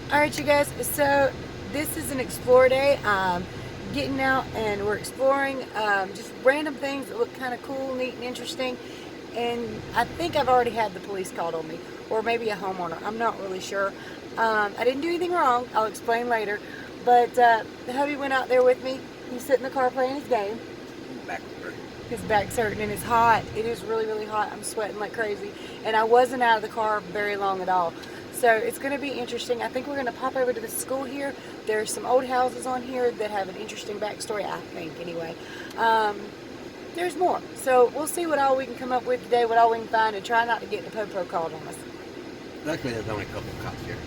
Alright, you guys, so this is an explore day. Getting out and we're exploring just random things that look kind of cool, neat, and interesting. And I think I've already had the police called on me, or maybe a homeowner. I'm not really sure. I didn't do anything wrong. I'll explain later. But the hubby went out there with me. He's sitting in the car playing his game. His back's hurting and it's hot. It is really, really hot. I'm sweating like crazy. And I wasn't out of the car very long at all. So it's going to be interesting. I think we're going to pop over to the school here. There's some old houses on here that have an interesting backstory, I think, anyway. There's more. So we'll see what all we can come up with today, what all we can find, and try not to get the po-po called on us. Luckily, there's only a couple of cops here.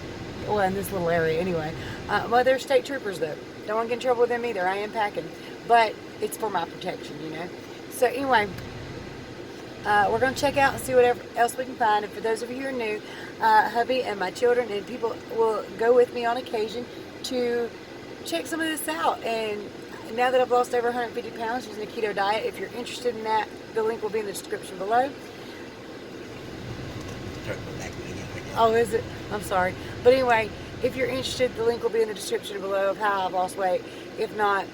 Well, in this little area anyway. Well, they're state troopers, though. Don't want to get in trouble with them either. I am packing. But it's for my protection, you know. So anyway, we're going to check out and see whatever else we can find. And for those of you who are new, hubby and my children and people will go with me on occasion to check some of this out. And now that I've lost over 150 pounds using a keto diet, if you're interested in that, the link will be in the description below. Oh, is it? I'm sorry. But anyway, if you're interested, the link will be in the description below of how I've lost weight. If not,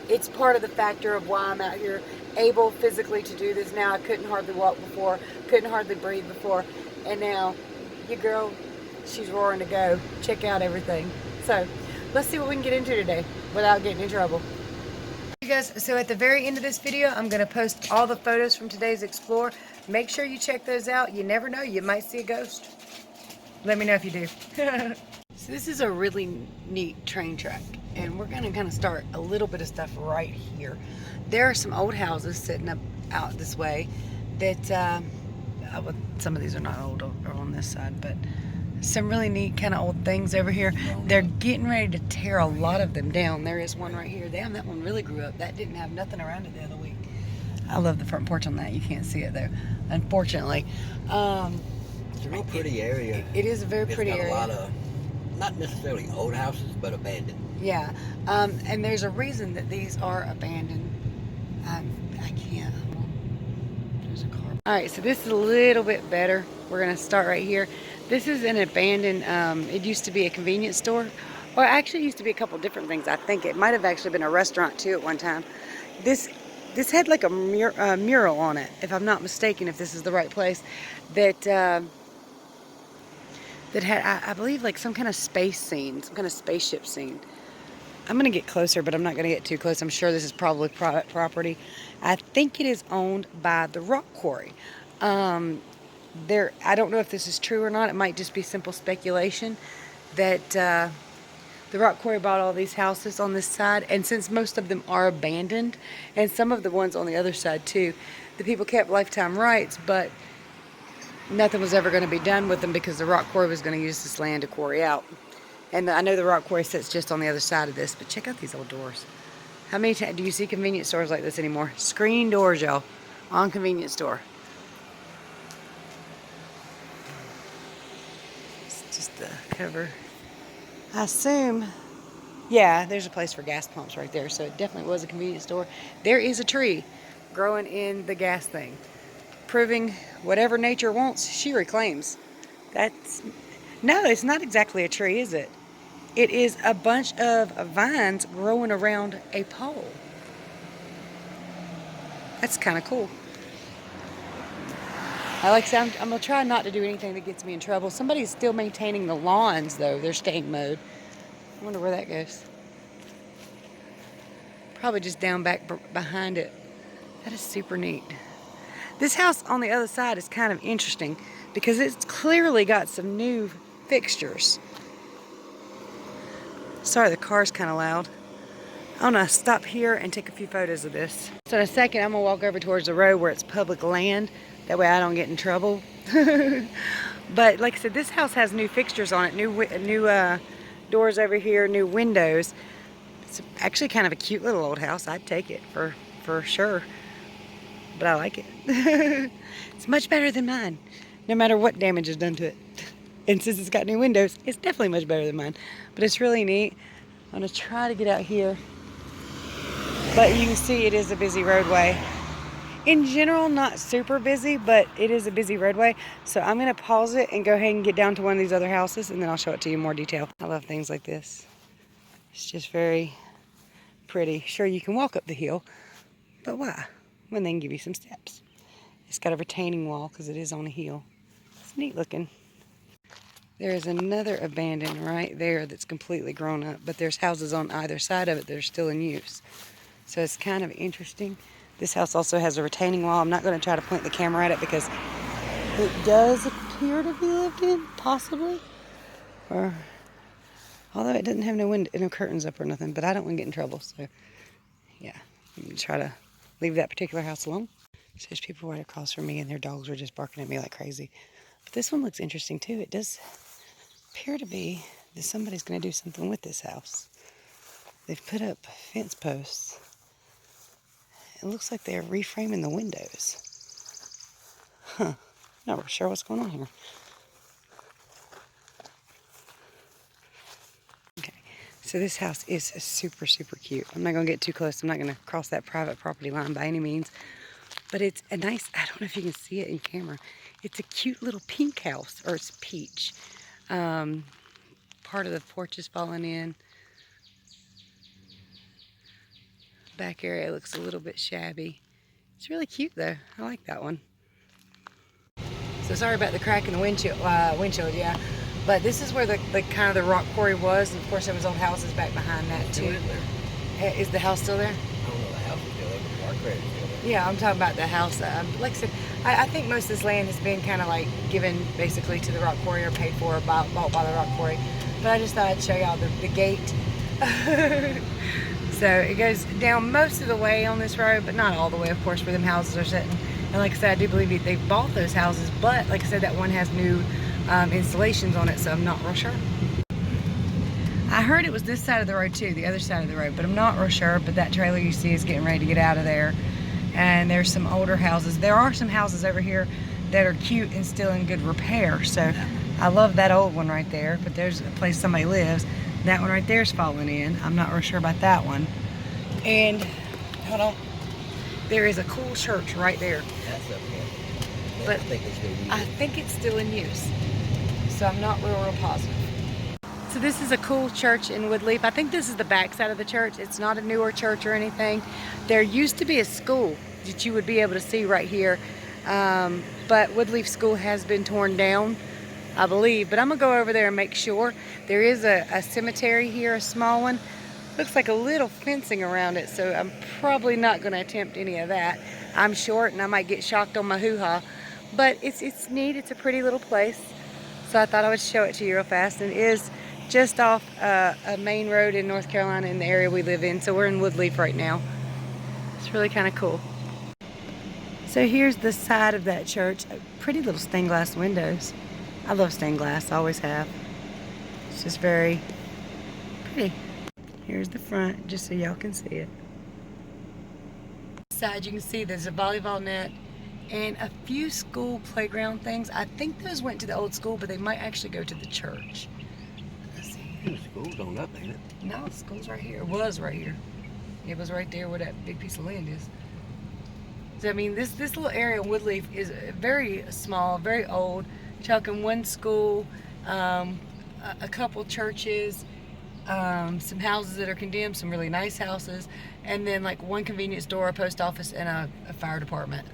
it's part of the factor of why I'm out here able physically to do this now. I couldn't hardly walk before, couldn't hardly breathe before, and now your girl, she's roaring to go. Check out everything. So let's see what we can get into today without getting in trouble. You guys, so at the very end of this video, I'm going to post all the photos from today's explore. Make sure you check those out. You never know, you might see a ghost. Let me know if you do. So this is a really neat train track, and we're going to kind of start a little bit of stuff right here. There are some old houses sitting up out this way that, well, some of these are not old or on this side, but some really neat kind of old things over here. They're getting ready to tear a lot of them down. There is one right here. Damn, that one really grew up. That didn't have nothing around it the other week. I love the front porch on that. You can't see it though, unfortunately. It's a real pretty area. It is a very pretty area. It's got a lot of, not necessarily old houses, but abandoned. Yeah, and there's a reason that these are abandoned. I can't. There's a car. All right, so this is a little bit better. We're gonna start right here. This is an abandoned, it used to be a convenience store. Or actually it used to be a couple different things. I think it might have actually been a restaurant too at one time. This had like a mural on it, if I'm not mistaken, if this is the right place, that that had, I believe, like some kind of space scene, some kind of spaceship scene. I'm going to get closer, but I'm not going to get too close. I'm sure this is probably private property. I think it is owned by the rock quarry. I don't know if this is true or not. It might just be simple speculation that the rock quarry bought all these houses on this side, and since most of them are abandoned, and some of the ones on the other side too, the people kept lifetime rights, but nothing was ever going to be done with them because the rock quarry was going to use this land to quarry out. And I know the rock quarry sits just on the other side of this, but check out these old doors. How many times do you see convenience stores like this anymore? Screen doors, y'all, on convenience store. It's just the cover. I assume, yeah, there's a place for gas pumps right there, so it definitely was a convenience store. There is a tree growing in the gas thing, proving whatever nature wants, she reclaims. No, it's not exactly a tree, is it? It is a bunch of vines growing around a pole. That's kind of cool. Like I said, I'm going to try not to do anything that gets me in trouble. Somebody's still maintaining the lawns, though. They're staying mowed. I wonder where that goes. Probably just down back behind it. That is super neat. This house on the other side is kind of interesting because it's clearly got some new fixtures. Sorry, the car's kind of loud. I'm going to stop here and take a few photos of this. So in a second, I'm going to walk over towards the road where it's public land. That way I don't get in trouble. But like I said, this house has new fixtures on it. New doors over here, new windows. It's actually kind of a cute little old house. I'd take it for sure. But I like it. It's much better than mine, no matter what damage is done to it. And since it's got new windows, it's definitely much better than mine. But it's really neat. I'm going to try to get out here. But you can see it is a busy roadway. In general, not super busy, but it is a busy roadway. So I'm going to pause it and go ahead and get down to one of these other houses, and then I'll show it to you in more detail. I love things like this. It's just very pretty. Sure, you can walk up the hill, but why? When they can give you some steps. It's got a retaining wall because it is on a hill. It's neat looking. There is another abandoned right there that's completely grown up, but there's houses on either side of it that are still in use. So it's kind of interesting. This house also has a retaining wall. I'm not going to try to point the camera at it because it does appear to be lived in, possibly. Or, although it doesn't have no curtains up or nothing, but I don't want to get in trouble. So, yeah, I'm going to try to leave that particular house alone. So there's people right across from me, and their dogs are just barking at me like crazy. But this one looks interesting, too. It does appear to be that somebody's going to do something with this house. They've put up fence posts. It looks like they're reframing the windows. Huh. Not really sure what's going on here. Okay. So this house is super, super cute. I'm not going to get too close. I'm not going to cross that private property line by any means. But it's a nice, I don't know if you can see it in camera. It's a cute little pink house, or it's peach. Part of the porch is falling in. Back area looks a little bit shabby. It's really cute though. I like that one. So sorry about the crack in the windshield, yeah. But this is where the kind of the rock quarry was, and of course there was old houses back behind that too. Is the house still there? I don't know, the house is still there, but the rock quarry is still there. Yeah, I'm talking about the house. Like I said, I think most of this land has been kind of like given basically to the rock quarry or paid for or bought by the rock quarry. But I just thought I'd show y'all the gate. So it goes down most of the way on this road, but not all the way, of course, where them houses are sitting. And like I said, I do believe they bought those houses, but like I said, that one has new installations on it, so I'm not real sure. I heard it was this side of the road too, the other side of the road, but I'm not real sure. But that trailer you see is getting ready to get out of there. And there's some older houses. There are some houses over here that are cute and still in good repair. So I love that old one right there, but there's a place somebody lives. That one right there is falling in. I'm not real sure about that one. And, hold on, there is a cool church right there. That's up here. But I I think it's still in use. So I'm not real positive. So this is a cool church in Woodleaf. I think this is the back side of the church. It's not a newer church or anything. There used to be a school that you would be able to see right here. But Woodleaf School has been torn down, I believe. But I'm going to go over there and make sure. There is a cemetery here, a small one. Looks like a little fencing around it, so I'm probably not going to attempt any of that. I'm short and I might get shocked on my hoo-ha. But it's neat. It's a pretty little place. So I thought I would show it to you real fast. And it is just off a main road in North Carolina in the area we live in. So we're in Woodleaf right now. It's really kind of cool. So here's the side of that church. Pretty little stained glass windows. I love stained glass, I always have. It's just very pretty. Here's the front, just so y'all can see it. Side, you can see there's a volleyball net and a few school playground things. I think those went to the old school, but they might actually go to the church. Let's see. The school's on up, ain't it? No, the school's right here. It was right here. It was right there where that big piece of land is. So, I mean, this little area of Woodleaf is very small, very old. Talking one school, a couple churches, some houses that are condemned, some really nice houses, and then like one convenience store, a post office, and a fire department.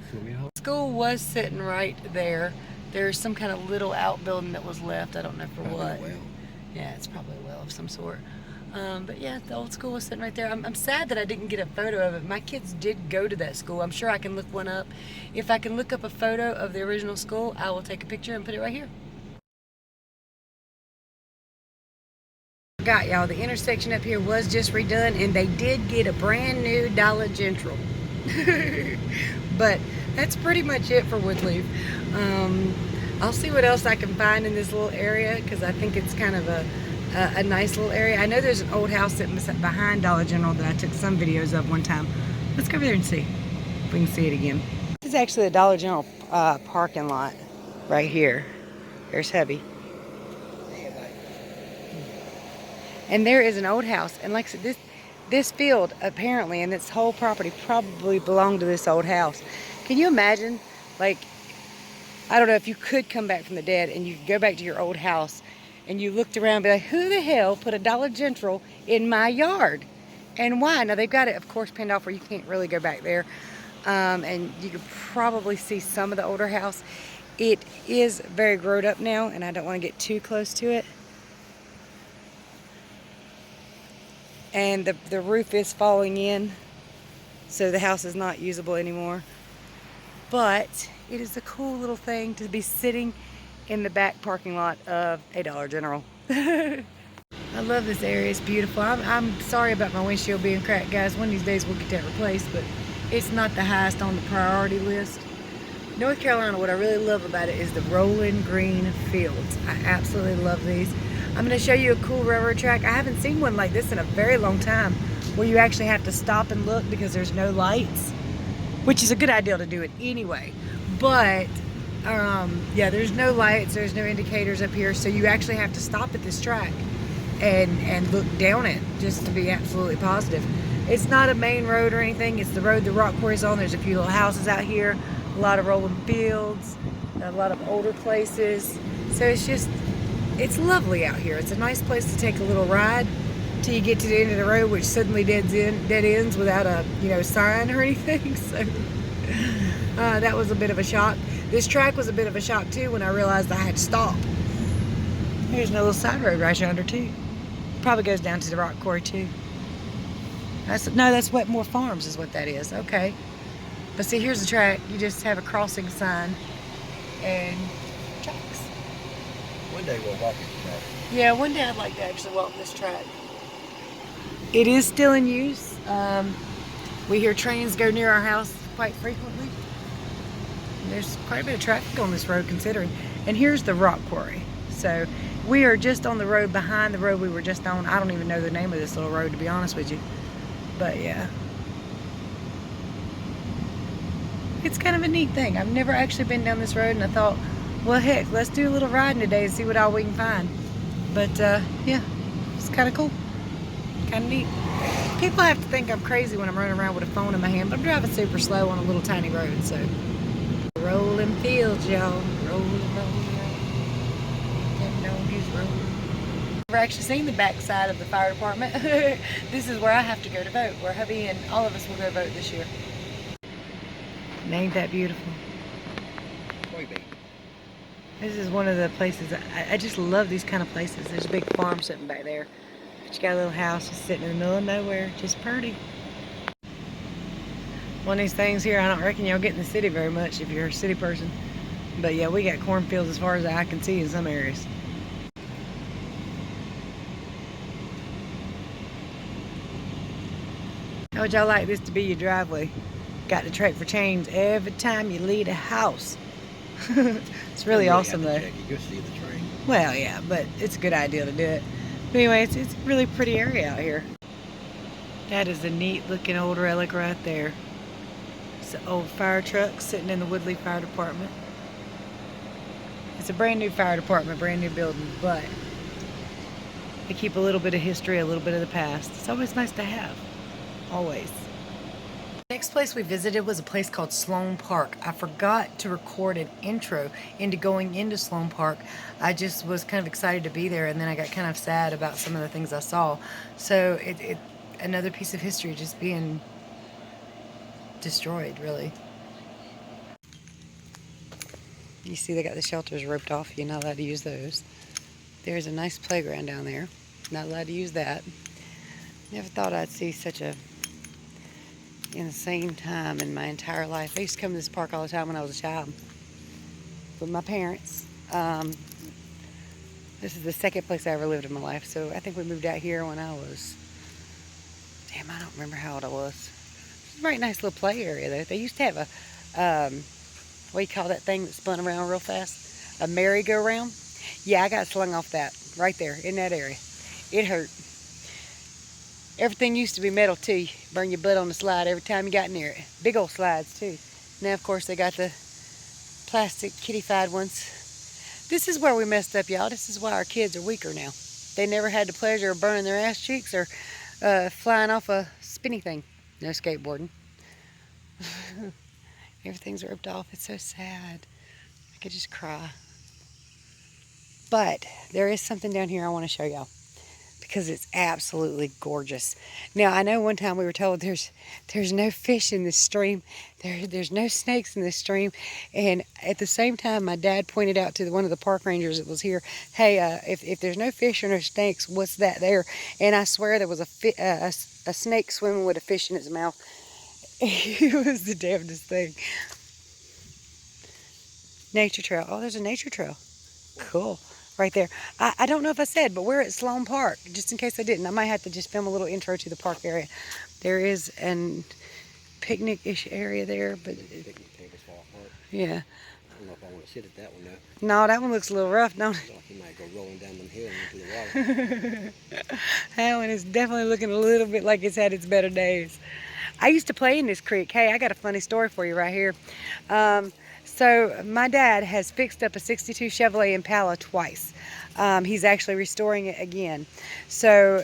School was sitting right there. There's some kind of little outbuilding that was left. I don't know for Probably what. a well. Yeah, it's probably a well of some sort. But yeah, the old school was sitting right there. I'm sad that I didn't get a photo of it. My kids did go to that school. I'm sure I can look one up. If I can look up a photo of the original school, I will take a picture and put it right here. Forgot, y'all, the intersection up here was just redone, and they did get a brand new Dollar General. But that's pretty much it for Woodleaf. I'll see what else I can find in this little area, because I think it's kind of a nice little area. I know there's an old house sitting behind Dollar General that I took some videos of one time. Let's go over there and see if we can see it again. This is actually a Dollar General parking lot right here. There's Hubby. And there is an old house. And like I said, this field apparently and this whole property probably belonged to this old house. Can you imagine, like, I don't know if you could come back from the dead and you could go back to your old house and you looked around and be like, who the hell put a Dollar General in my yard? And why? Now, they've got it, of course, pinned off where you can't really go back there. And you could probably see some of the older house. It is very grown up now, and I don't want to get too close to it. And the roof is falling in, so the house is not usable anymore. But it is a cool little thing to be sitting in the back parking lot of a Dollar General. I love this area. It's beautiful. I'm sorry about my windshield being cracked, guys. One of these days we'll get that replaced, but it's not the highest on the priority list. North Carolina, what I really love about it is the rolling green fields. I absolutely love these. I'm going to show you a cool railroad track. I haven't seen one like this in a very long time, where you actually have to stop and look because there's no lights, which is a good idea to do it anyway. But yeah, there's no lights, there's no indicators up here, so you actually have to stop at this track and look down it just to be absolutely positive. It's not a main road or anything. It's the road the rock quarry's on. There's a few little houses out here, a lot of rolling fields, a lot of older places. So it's lovely out here. It's a nice place to take a little ride till you get to the end of the road, which suddenly dead ends without a sign or anything. So that was a bit of a shock. This track was a bit of a shock too when I realized I had to stop. There's a little side road right yonder too. Probably goes down to the rock quarry too. That's Wetmore Farms is what that is. Okay. But see, here's the track. You just have a crossing sign and tracks. One day we'll walk this track. Yeah, one day I'd like to actually walk this track. It is still in use. We hear trains go near our house quite frequently. There's quite a bit of traffic on this road considering. And here's the rock quarry. So we are just on the road behind the road we were just on. I don't even know the name of this little road, to be honest with you. But yeah. It's kind of a neat thing. I've never actually been down this road, and I thought, well, heck, let's do a little riding today and see what all we can find. But yeah, it's kind of cool. Kind of neat. People have to think I'm crazy when I'm running around with a phone in my hand, but I'm driving super slow on a little tiny road, so. Rolling fields, y'all. Rolling, rolling, rolling. Them doggies rolling. I've actually seen the back side of the fire department. This is where I have to go to vote, where hubby and all of us will go vote this year. And ain't that beautiful? This is one of the places, I just love these kind of places. There's a big farm sitting back there. But you got a little house just sitting in the middle of nowhere, just pretty. One of these things here, I don't reckon y'all get in the city very much if you're a city person. But yeah, we got cornfields as far as the eye can see in some areas. How would y'all like this to be your driveway? Got to trek for change every time you leave a house. It's really awesome though. You'll see the train. Well, yeah, but it's a good idea to do it. But anyway, it's a really pretty area out here. That is a neat looking old relic right there. It's an old fire truck sitting in the Woodleaf Fire Department. It's a brand new fire department, brand new building, but they keep a little bit of history, a little bit of the past. It's always nice to have. Always. Next place we visited was a place called Sloan Park. I forgot to record an intro into going into Sloan Park. I just was kind of excited to be there, and then I got kind of sad about some of the things I saw. So another piece of history just being destroyed, really. You see they got the shelters roped off. You're not allowed to use those. There's a nice playground down there. Not allowed to use that. Never thought I'd see such a insane time in my entire life. I used to come to this park all the time when I was a child with my parents. This is the second place I ever lived in my life, so I think we moved out here when I was, damn, I don't remember how old I was. It's a very nice little play area though. They used to have a what do you call that thing that spun around real fast? A merry-go-round? Yeah, I got slung off that right there in that area. It hurt. Everything used to be metal too. You burn your butt on the slide every time you got near it. Big old slides too. Now of course they got the plastic kitty-fied ones. This is where we messed up, y'all. This is why our kids are weaker now. They never had the pleasure of burning their ass cheeks or flying off a spinny thing. No skateboarding. Everything's ripped off. It's so sad. I could just cry. But there is something down here I want to show y'all because it's absolutely gorgeous. Now, I know one time we were told there's no fish in this stream. There's no snakes in this stream. And at the same time, my dad pointed out to one of the park rangers that was here, hey, if there's no fish or no snakes, what's that there? And I swear there was a snake swimming with a fish in its mouth. It was the damnedest thing. Nature trail. Oh, there's a nature trail. Cool. Right there. I don't know if I said, but we're at Sloan Park. Just in case I didn't, I might have to just film a little intro to the park area. There is an picnic-ish area there, but yeah. I don't know if I want to sit at that one though. No, that one looks a little rough, don't it? Like he might go rolling down the hill into the water. That one is definitely looking a little bit like it's had its better days. I used to play in this creek. Hey, I got a funny story for you right here. So my dad has fixed up a 62 Chevrolet Impala twice. He's actually restoring it again. So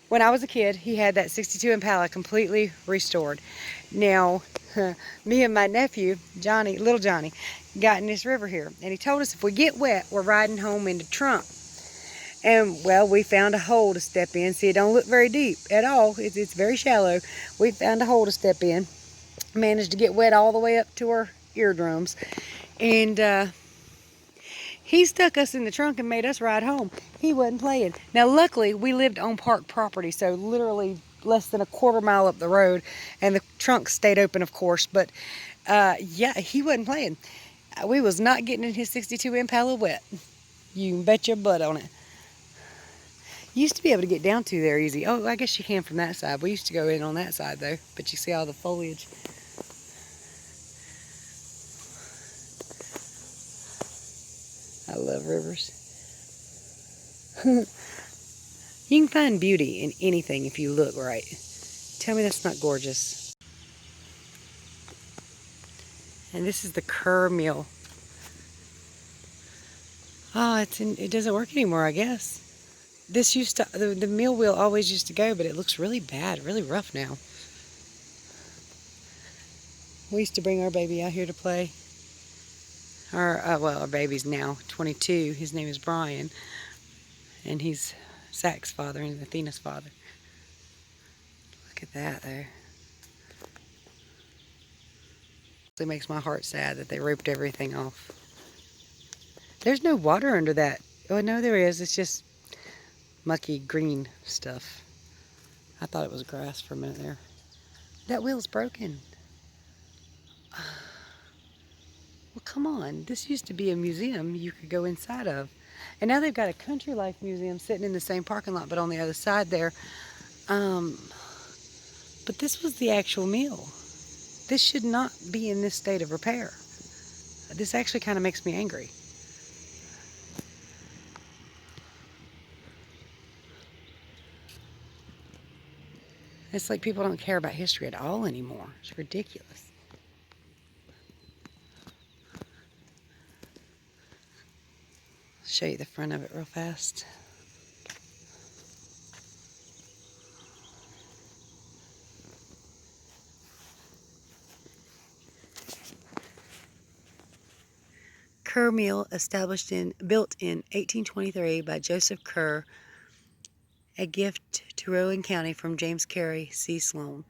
when I was a kid, he had that 62 Impala completely restored. Now, me and my nephew, Johnny, little Johnny, got in this river here. And he told us if we get wet, we're riding home in the trunk. And, well, we found a hole to step in. See, it don't look very deep at all. It's very shallow. We found a hole to step in. Managed to get wet all the way up to our eardrums. And he stuck us in the trunk and made us ride home. He wasn't playing. Now, luckily, we lived on park property, so literally less than a quarter mile up the road. And the trunk stayed open, of course. But, yeah, he wasn't playing. We was not getting in his 62 Impala wet. You can bet your butt on it. You used to be able to get down to there easy. Oh, I guess you can from that side. We used to go in on that side, though. But you see all the foliage. I love rivers. You can find beauty in anything if you look right. Tell me that's not gorgeous. And this is the Kerr Mill. Oh, it doesn't work anymore, I guess. This used to, the mill wheel always used to go, but it looks really bad, really rough now. We used to bring our baby out here to play. Well, our baby's now 22. His name is Brian. And he's Zach's father and Athena's father. Look at that there. It makes my heart sad that they ripped everything off. There's no water under that. Oh, no, there is. It's just mucky green stuff. I thought it was grass for a minute there. That wheel's broken. Well, come on. This used to be a museum you could go inside of. And now they've got a country life museum sitting in the same parking lot, but on the other side there. But this was the actual mill. This should not be in this state of repair. This actually kind of makes me angry. It's like people don't care about history at all anymore. It's ridiculous. Show you the front of it real fast. Kerr Mill, built in 1823 by Joseph Kerr, a gift to Rowan County from James Carey C. Sloan.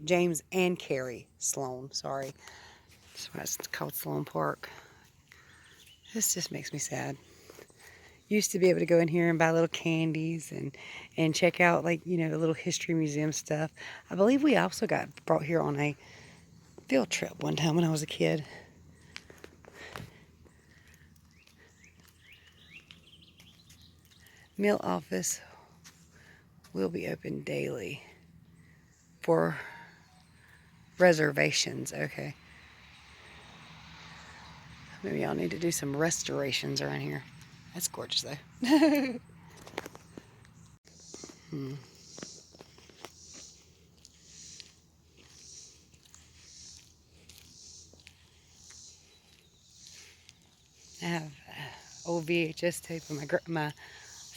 James and Carey Sloan, sorry. That's why it's called Sloan Park. This just makes me sad. Used to be able to go in here and buy little candies and check out, like, you know, the little history museum stuff. I believe we also got brought here on a field trip one time when I was a kid. Mill office will be open daily for reservations. Okay. Maybe y'all need to do some restorations around here. That's gorgeous, though. I have old VHS tape of my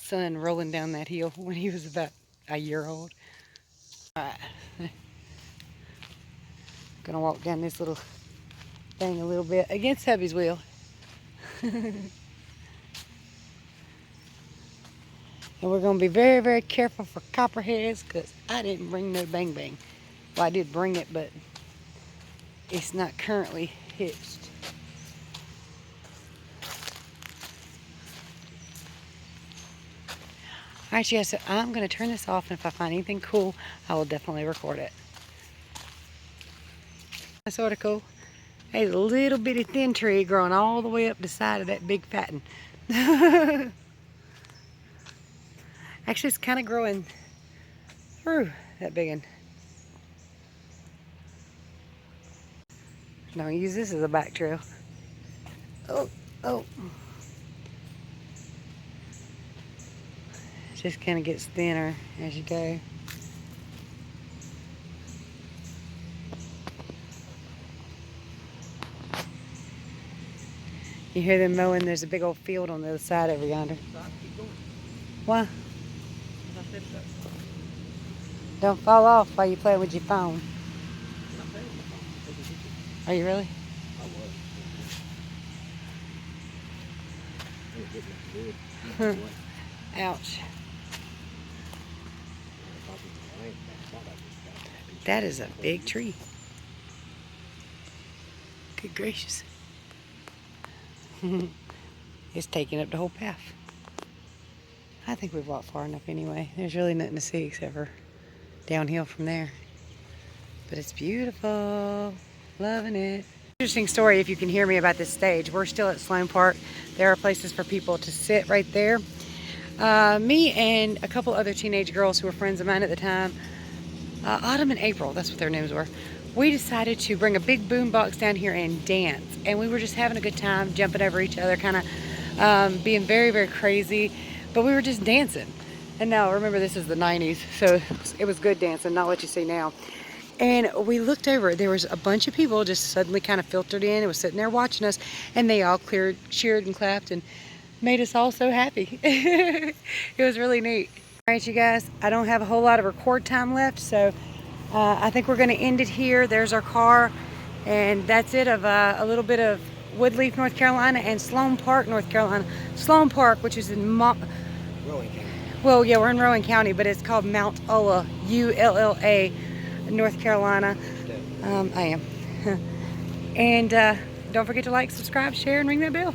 son rolling down that hill when he was about a year old. All right. Gonna walk down this little thing a little bit against hubby's will. And we're going to be very, very careful for copperheads because I didn't bring no bang bang. Well, I did bring it, but it's not currently hitched. Alright, yeah, so I'm going to turn this off, and if I find anything cool, I will definitely record it. That's sort of cool. There's a little bitty thin tree growing all the way up the side of that big fat one. Actually, it's kind of growing through that big one. Don't use this as a back trail. Oh, oh. It just kind of gets thinner as you go. You hear them mowing, there's a big old field on the other side over yonder. Why? Don't fall off while you play with your phone. Are you really? Ouch. That is a big tree. Good gracious. It's taking up the whole path. I think we've walked far enough anyway. There's really nothing to see except for downhill from there. But it's beautiful. Loving it. Interesting story if you can hear me about this stage. We're still at Sloan Park. There are places for people to sit right there. Me and a couple other teenage girls who were friends of mine at the time, Autumn and April, that's what their names were, we decided to bring a big boom box down here and dance. And we were just having a good time, jumping over each other, kind of being very, very crazy. But we were just dancing. And now, remember, this is the 90s, so it was good dancing, not what you see now. And we looked over, there was a bunch of people just suddenly kind of filtered in and was sitting there watching us, and they all cheered and clapped and made us all so happy. It was really neat. All right, you guys, I don't have a whole lot of record time left, so I think we're going to end it here. There's our car, and that's it of a little bit of Woodleaf, North Carolina, and Sloan Park, North Carolina. Sloan Park, which is in Rowan County. well, yeah, we're in Rowan County, but it's called Mount Ulla, U-L-L-A, North Carolina. I am. And don't forget to like, subscribe, share, and ring that bell.